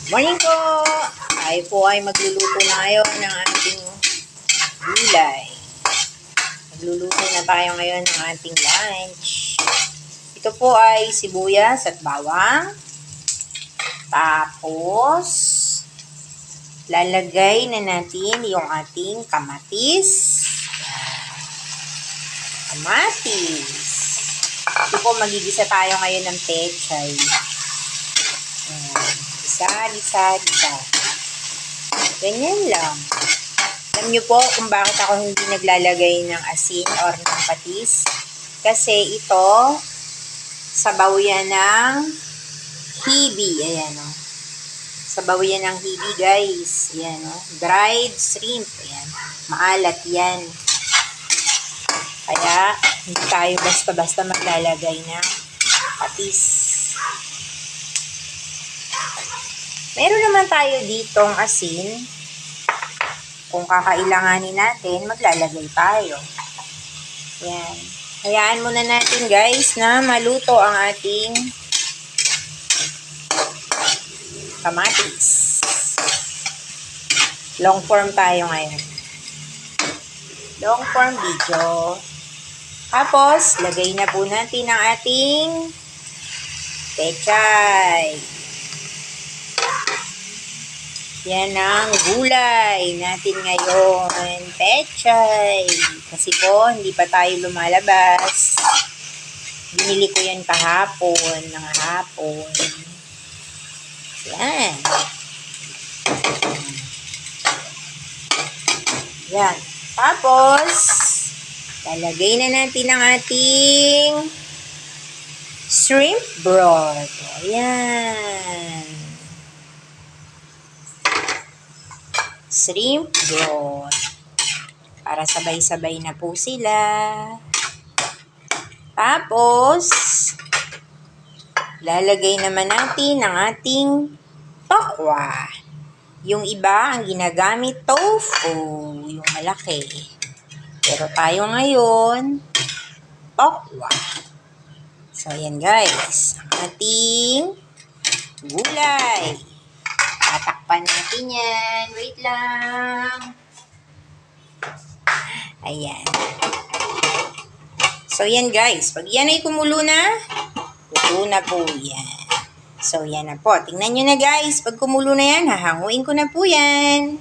Morning po! Tayo po ay magluluto na ngayon ng ating gulay. Magluluto na tayo ngayon ng ating lunch. Ito po ay sibuyas at bawang. Tapos, lalagay na natin yung ating kamatis. Kamatis. Ito po, magigisa tayo ngayon ng pechay. Lisa. Ganyan lang. Alam nyo po kung bakit ako hindi naglalagay ng asin or ng patis. Kasi ito, sabaw yan ng hibi. Ayan o. Sabaw yan ng hibi, guys. Ayan o. Dried shrimp. Ayan. Maalat yan. Kaya, hindi tayo basta-basta maglalagay ng patis. Meron naman tayo ditong asin. Kung kakailanganin natin, maglalagay tayo. Yan. Hayaan muna natin, guys, na maluto ang ating kamatis. Long form tayo ngayon. Long form video. Tapos, lagay na po natin ang ating pechay. Yan ang gulay natin ngayon. Pechay. Kasi po, hindi pa tayo lumalabas. Binili ko yan kahapon. Ng hapon. Yan. Yan. Tapos, lalagay na natin ang ating shrimp broth. Ayan. Shrimp broth. Para sabay-sabay na po sila. Tapos, lalagay naman natin ang ating tokwa. Yung iba, ang ginagamit tofu. Yung malaki. Pero tayo ngayon, tokwa. So, ayan guys. Ang ating gulay. Tatakpan natin yan. Wait lang. Ayan. So, yan guys. Pag yan ay kumulo na, luto na po yan. So, yan na po. Tingnan nyo na guys. Pag kumulo na yan, hahanguin ko na po yan.